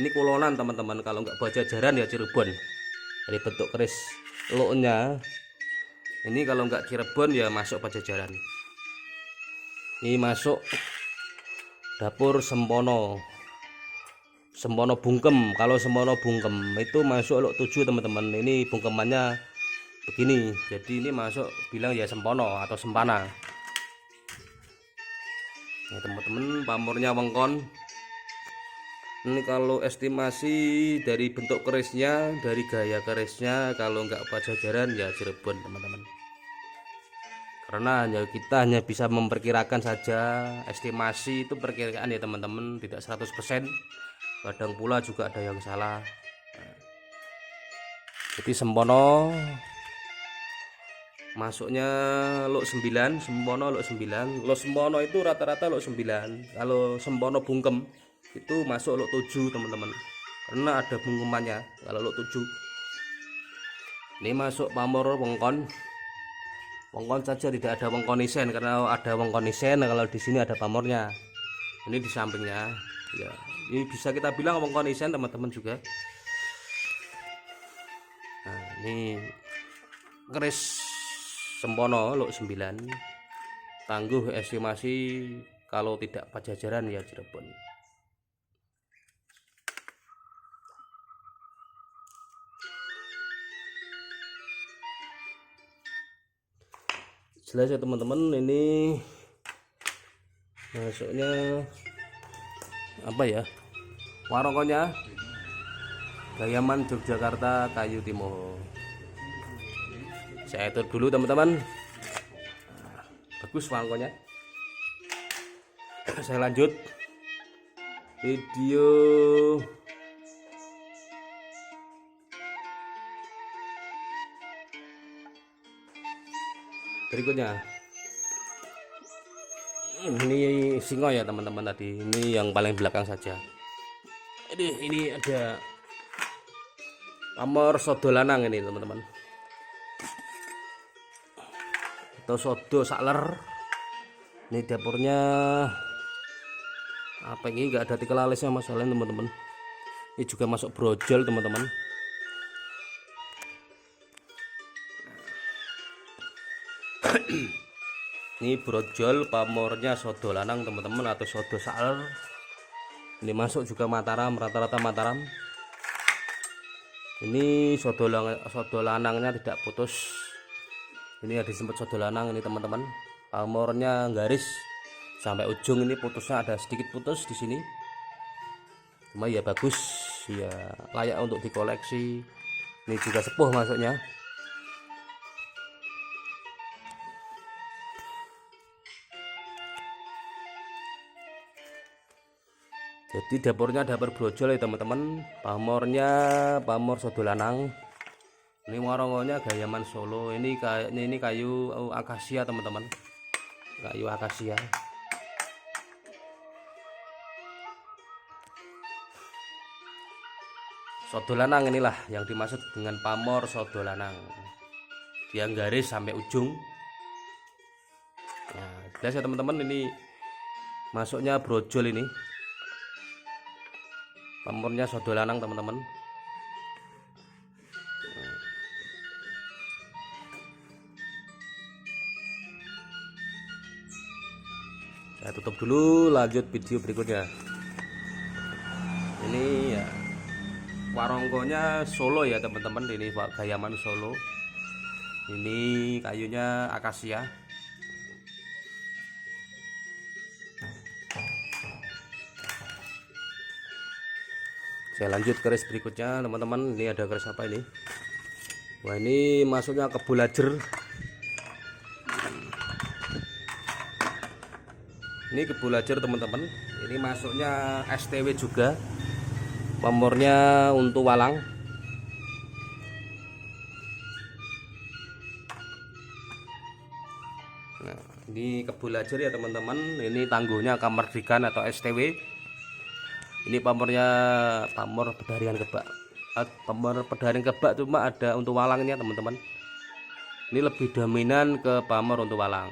ini Kulonan teman-teman, kalau nggak Bajajaran ya Cirebon. Dari bentuk keris loknya ini kalau nggak Cirebon ya masuk Pajajaran. Ini masuk dapur Sempono, Sempono Bungkem. Kalau Sempono Bungkem itu masuk lok 7 teman-teman. Ini bungkemannya begini, jadi ini masuk bilang ya Sempono atau Sempana. Ini teman-teman, pamornya wengkon. Ini kalau estimasi dari bentuk kerisnya, dari gaya kerisnya, kalau nggak Pajajaran ya Cirebon teman-teman. Karena kita hanya bisa memperkirakan saja, estimasi itu perkiraan ya teman-teman, tidak 100%. Kadang pula juga ada yang salah. Jadi Sempono masuknya lok 9, Sempono lok 9. Lok Sempono itu rata-rata lok 9. Kalau Sempono Bungkem itu masuk lok 7 teman-teman, karena ada bungkemannya kalau lok 7. Ini masuk pamor wengkon. Wengkon saja, tidak ada wengkon isen. Karena ada wengkon isen, kalau di sini ada pamornya. Ini di sampingnya. ya. Ini bisa kita bilang wongkon isen teman-teman juga. Nah, ini keris sempono luk 9, tangguh estimasi kalau tidak Pajajaran ya Cirebon. Jelas ya teman-teman, ini masuknya apa ya, warongkonya Gayaman Yogyakarta Kayu Timur. Saya atur dulu teman-teman. Bagus warongkonya. Saya lanjut video berikutnya. Ini singo ya teman-teman, tadi ini yang paling belakang saja. Ini ada pamor sodo lanang ini teman-teman, atau sodo sakler. Ini dapurnya apa ini, enggak ada tikel alisnya masalahnya teman-teman. Ini juga masuk brojol teman-teman. Ini brojol pamornya sodo lanang teman-teman, atau sodo sakler. Ini masuk juga Mataram, rata-rata Mataram. Ini sodo lanangnya tidak putus. Ini ada disebut sodo lanang ini teman-teman. Pamornya garis sampai ujung, ini putusnya ada sedikit putus di sini. Cuma ya bagus, ya layak untuk dikoleksi. Ini juga sepuh masuknya. Jadi dapurnya dapur brojol ya teman-teman. Pamornya pamor sodo lanang. Ini warongnya Gayaman Solo. Ini kayu akasia teman-teman. Kayu akasia. Sodo lanang inilah yang dimaksud dengan pamor sodo lanang. Dia garis sampai ujung. Nah, jelas ya teman-teman, ini masuknya brojol ini. Pamornya sodo lanang teman-teman. Saya tutup dulu, lanjut video berikutnya. Ini ya warongkonya Solo ya teman-teman, ini Gayaman Solo. Ini kayunya akasia. Saya lanjut keris berikutnya teman-teman. Ini ada keris apa ini? Wah, ini masuknya Kebo Lajer. Ini Kebo Lajer teman-teman. Ini masuknya STW juga. Pamornya untuk walang. Nah, ini Kebo Lajer ya teman-teman. Ini tangguhnya Kamardikan atau STW. Ini pamornya pamor Pedaringan Kebak. Pamor Pedaringan Kebak cuma ada untuk walangnya teman-teman. Ini lebih dominan ke pamor untuk walang.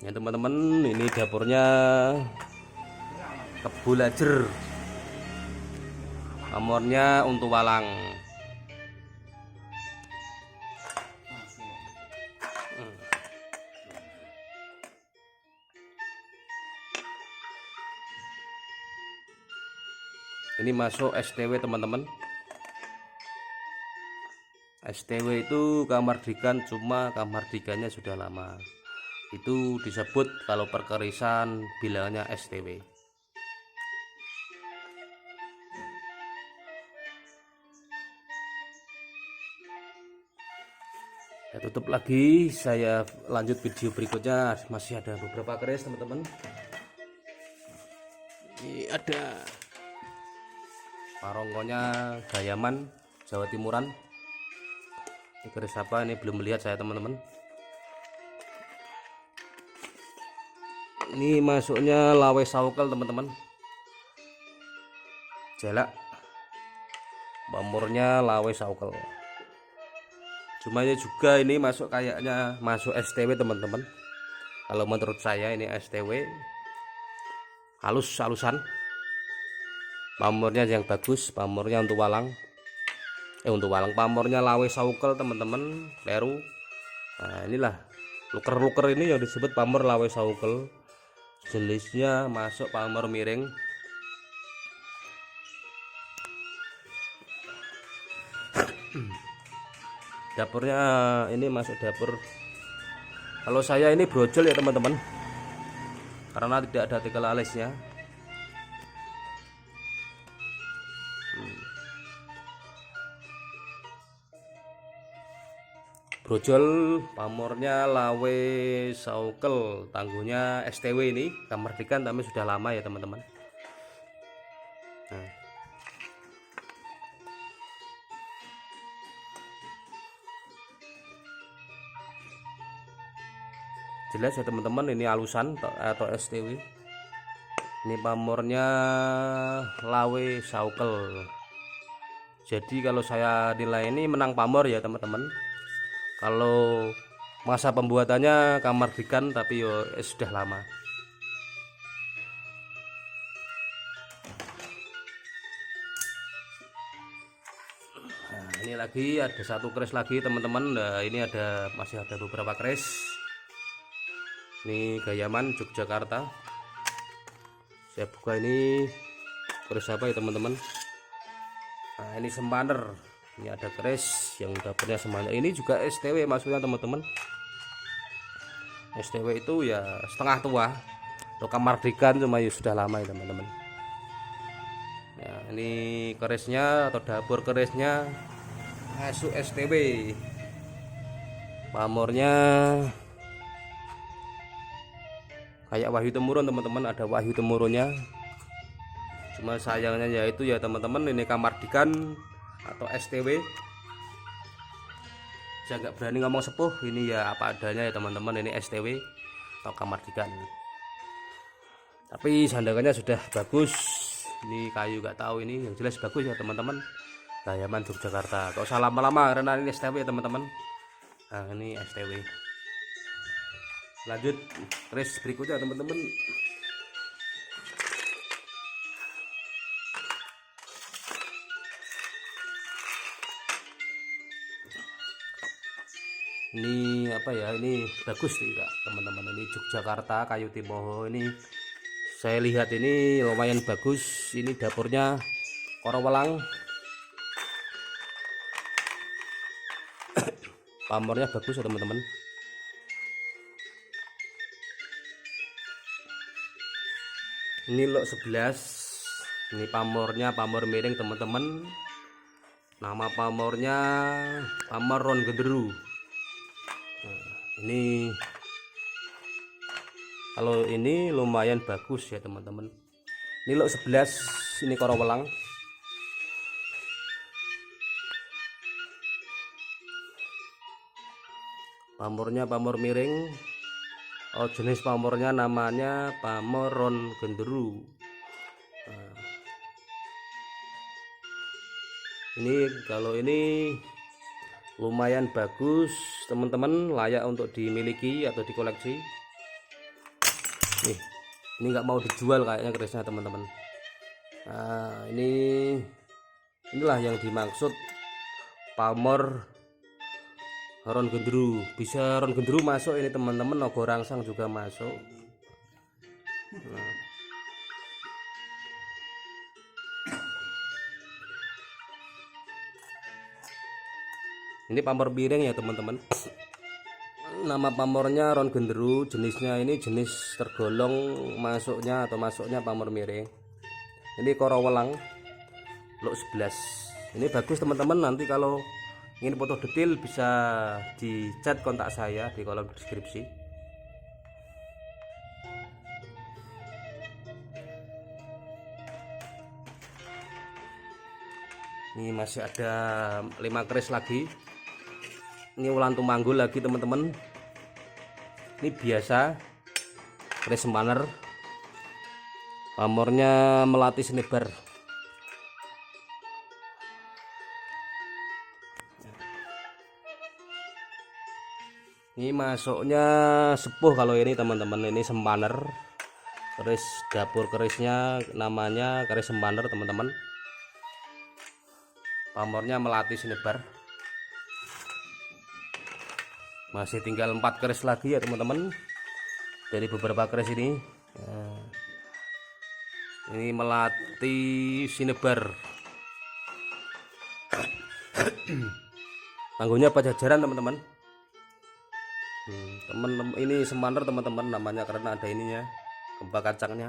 Ya teman-teman, ini dapurnya Kebo Lajer. Pamornya untuk walang. Ini masuk STW teman-teman. STW itu Kamardikan, cuma Kamardikannya sudah lama. Itu disebut kalau perkerisan bilangnya STW. Saya tutup lagi, saya lanjut video berikutnya. Masih ada beberapa keris teman-teman. Ini ada warongkonya Gayaman Jawa Timuran. Ini keris apa ini belum melihat saya teman-teman. Ini masuknya Lawe Saukel teman-teman. Jelak. pamornya lawe saukel. Cuma ya juga ini masuk kayaknya masuk STW teman-teman. Kalau menurut saya ini STW halusan. Pamornya yang bagus, pamornya untuk walang. Untuk walang pamornya lawe saukel teman-teman, kleru. Nah, inilah luker-luker ini yang disebut pamor lawe saukel. Jenisnya masuk pamor miring. Dapurnya ini masuk dapur. Kalau saya ini brojol ya teman-teman, karena tidak ada tikel alisnya. Brojol pamornya lawe saukel, tangguhnya STW ini Kamardikan, tapi sudah lama ya teman-teman. Nah. Jelas ya teman-teman, ini alusan atau STW. Ini pamornya lawe saukel. Jadi kalau saya nilai ini menang pamor ya teman-teman. Kalau masa pembuatannya Kamardikan, tapi yo sudah lama. Nah, ini lagi ada satu keris lagi teman-teman. Nah, ini masih ada beberapa keris. Ini Gayaman Yogyakarta. Saya buka ini keris apa ya teman-teman. Nah, ini Sempaner. Ini ada keris yang dapurnya semuanya. Ini juga STW maksudnya teman-teman. STW itu ya setengah tua. Untuk Kamardikan cuma ya sudah lama ya teman-teman. Ya, ini kerisnya atau dapur kerisnya masuk STW. Pamornya kayak Wahyu Temurun teman-teman, ada Wahyu Temurunnya. Cuma sayangnya yaitu ya teman-teman, ini Kamardikan atau STW. Saya nggak berani ngomong sepuh, ini ya apa adanya ya teman-teman, ini STW atau Kamardikan. Tapi sandakannya sudah bagus. Ini kayu nggak tahu, ini yang jelas bagus ya teman-teman. Gayaman Yogyakarta. Gak usah lama-lama karena ini STW ya teman-teman. Nah, ini STW. Lanjut keris berikutnya teman-teman. Ini apa ya, ini bagus tidak teman-teman, ini Yogyakarta kayu timoho. Ini saya lihat ini lumayan bagus. Ini dapurnya Korowelang. Pamornya bagus ya teman-teman. Ini lot 11. Ini pamornya pamor miring teman-teman. Nama pamornya pamor ron genderu. Nah, ini kalau ini lumayan bagus ya teman-teman. Ini lot 11, ini Korowelang. Pamornya pamor miring. Oh, jenis pamornya namanya pamor ron genderu. Nah, ini kalau ini lumayan bagus teman-teman, layak untuk dimiliki atau dikoleksi. Ini nggak mau dijual kayaknya kerisnya teman-teman. Nah, inilah yang dimaksud pamor ron genderu. Bisa ron genderu masuk ini teman-teman, nogo rangsang juga masuk. Nah. Ini pamor miring ya teman-teman. Nama pamornya ron genderu, jenisnya ini jenis tergolong masuknya pamor miring. Ini Korowelang lot 11. Ini bagus teman-teman, nanti kalau ingin foto detail bisa di chat kontak saya di kolom deskripsi. Ini masih ada 5 keris lagi. Ini ulang tumanggul lagi teman-teman. Ini biasa keris Sempaner. Pamornya melati senebar. Ini masuknya sepuh kalau ini teman-teman, ini sempaner. Keris dapur kerisnya namanya keris sempaner teman-teman. Pamornya melati sinebar. Masih tinggal 4 keris lagi ya teman-teman. Dari beberapa keris ini. Nah, ini melati sinebar. Tanggungnya Pajajaran teman-teman. Teman-teman ini sempaner teman-teman namanya karena ada ininya, gempa kacangnya.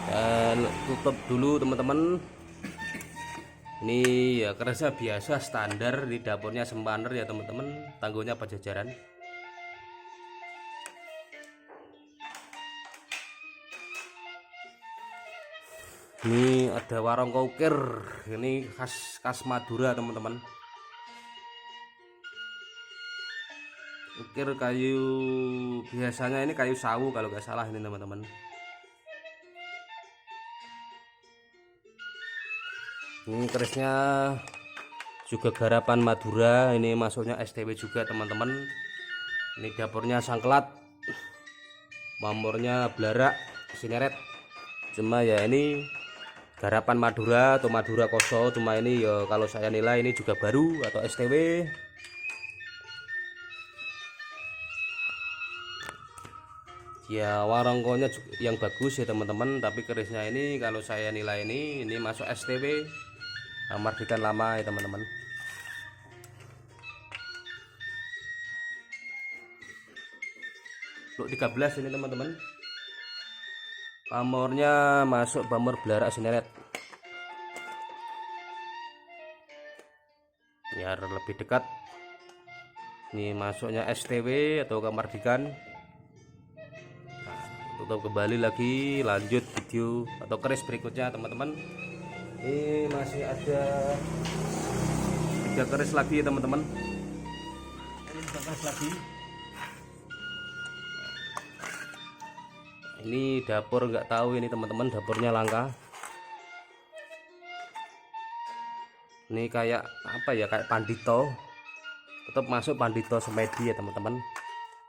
Dan tutup dulu teman-teman. Ini ya kerisnya biasa standar di dapurnya sempaner ya teman-teman, tanggungnya Pajajaran. Ini ada warung ukir, ini khas Madura teman-teman. Ukir kayu, biasanya ini kayu sawu kalau nggak salah ini teman-teman. Ini kerisnya juga garapan Madura, ini masuknya STW juga teman-teman. Ini dapurnya Sangkelat, mamornya Blarak Sineret. Cuma ya ini garapan Madura atau Madura Koso, cuma ini ya kalau saya nilai ini juga baru atau STW. Ya warongkonya yang bagus ya teman-teman, tapi kerisnya ini kalau saya nilai ini masuk STW, mardikan lama ya teman-teman. Untuk 13 ini teman-teman. Pamornya masuk pamor Blarak Sineret. Biar lebih dekat. Ini masuknya STW atau Kamardikan. Nah, tutup kembali lagi, lanjut video atau keris berikutnya teman-teman. Ini masih ada 3 keris lagi teman-teman. Ini 3 keris lagi. Ini dapur nggak tahu ini teman-teman, dapurnya langka. Ini kayak apa ya, kayak Pandito. Tetap masuk Pandito Semedi ya teman-teman.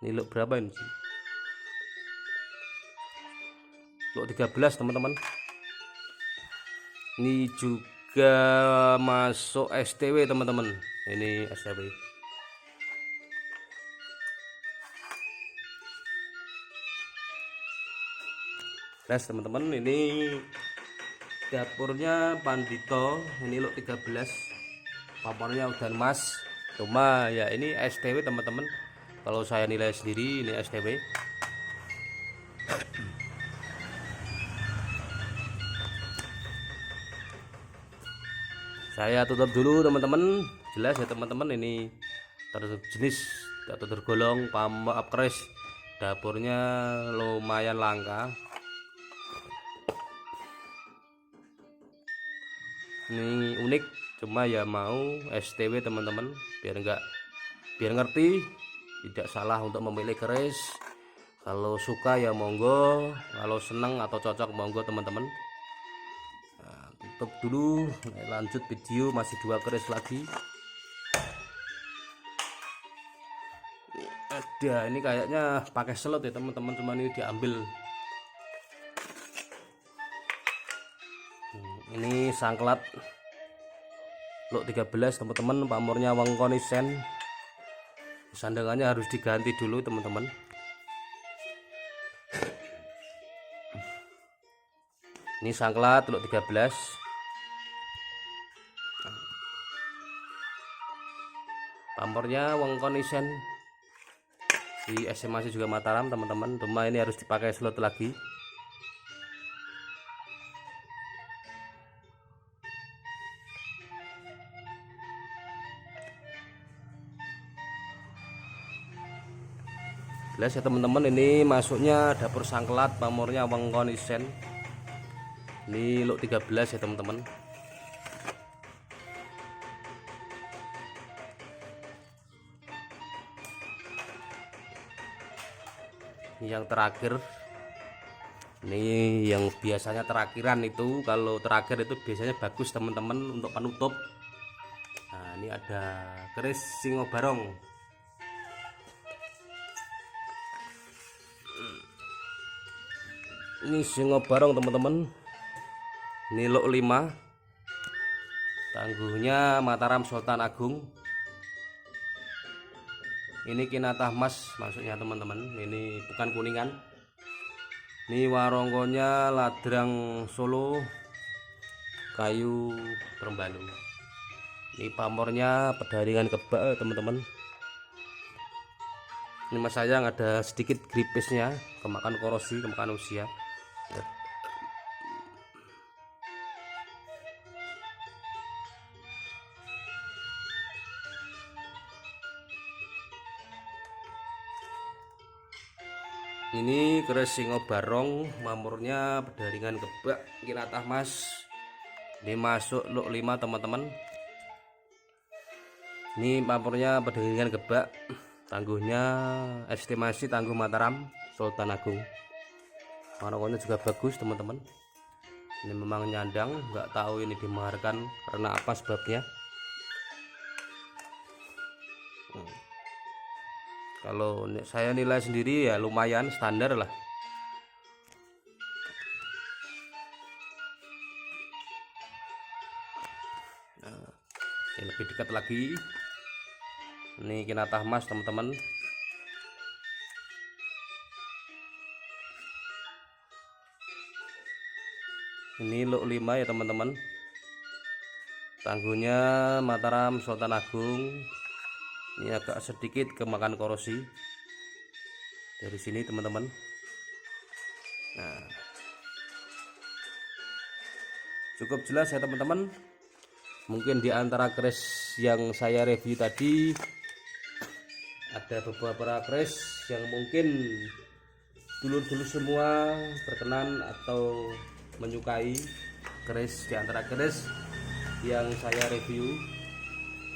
Ini look berapa ini? Look 13 teman-teman. Ini juga masuk STW teman-teman. Ini STW. Teman-teman, ini dapurnya Pandito, ini look 13, papornya udan mas. Cuma ya ini STW teman-teman, kalau saya nilai sendiri ini STW. Saya tutup dulu teman-teman. Jelas ya teman-teman, ini terjenis atau tergolong pamor keris dapurnya lumayan langka. Ini unik, cuma ya mau STW teman-teman, biar ngerti, tidak salah untuk memilih keris. Kalau suka ya monggo, kalau seneng atau cocok monggo teman-teman. Nah, tutup dulu, lanjut video, masih 2 keris lagi. Ada ini kayaknya pakai slot ya teman-teman, cuma ini diambil. Ini Sangkelat look 13 teman-teman, pamornya Wongkonisen. Sandangannya harus diganti dulu teman-teman. Ini Sangkelat look 13. Pamornya Wongkonisen. Di SMA juga Mataram teman-teman, cuma ini harus dipakai slot lagi. Jelas ya teman-teman, ini masuknya dapur Sangkelat, pamornya Wongkonisen. Ini look 13 ya teman-teman. Ini yang terakhir, Ini yang biasanya terakhiran itu, kalau terakhir itu biasanya bagus teman-teman untuk penutup. Nah, ini ada keris singo barong. Ini singo barong teman-teman. Ini lok 5. Tangguhnya Mataram Sultan Agung. Ini kinatah mas maksudnya teman-teman. Ini bukan kuningan. Ini warongkonya ladrang Solo kayu Terumbalu. Ini pamornya pedaringan kebak teman-teman. Ini mas sayang ada sedikit gripisnya, kemakan korosi, kemakan usia. Ini keris singo barong, mamurnya pedaringan kebak kinatah mas. Ini masuk lok 5 teman-teman. Ini mamurnya pedaringan kebak, tangguhnya estimasi tangguh Mataram Sultan Agung. Warnanya juga bagus teman-teman. Ini memang nyandang, nggak tahu ini dimaharkan karena apa sebabnya. Kalau saya nilai sendiri ya lumayan standar lah. Nah, ini lebih dekat lagi. Ini kinatah mas teman-teman. Ini lok 5 ya teman-teman. Tangguhnya Mataram Sultan Agung. Ini agak sedikit kemakan korosi dari sini teman-teman. Nah, cukup jelas ya teman-teman. Mungkin di antara keris yang saya review tadi ada beberapa keris yang mungkin dulur-dulur semua berkenan atau menyukai keris di antara keris yang saya review.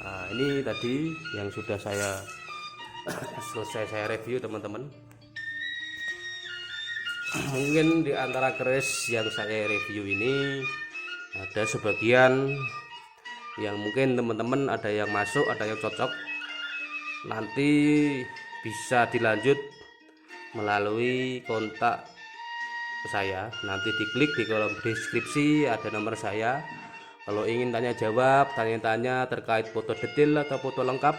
Nah, ini tadi yang sudah saya selesai saya review teman-teman. Mungkin di antara keris yang saya review ini ada sebagian yang mungkin teman-teman ada yang masuk, ada yang cocok. Nanti bisa dilanjut melalui kontak saya. Nanti diklik di kolom deskripsi ada nomor saya. Kalau ingin tanya jawab, tanya-tanya terkait foto detail atau foto lengkap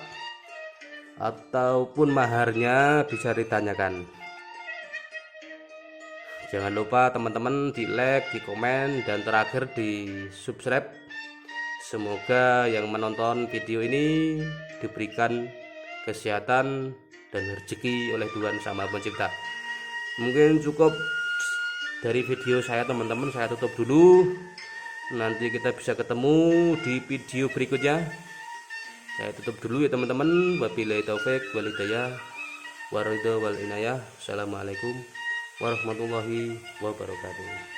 ataupun maharnya bisa ditanyakan. Jangan lupa teman-teman di like, di komen, dan terakhir di subscribe. Semoga yang menonton video ini diberikan kesehatan dan rezeki oleh Tuhan Sang Maha Pencipta. Mungkin cukup dari video saya teman-teman, saya tutup dulu. Nanti kita bisa ketemu di video berikutnya. Saya tutup dulu ya teman-teman. Wabillahi taufik wal hidayah waridho wal inayah. Assalamualaikum warahmatullahi wabarakatuh.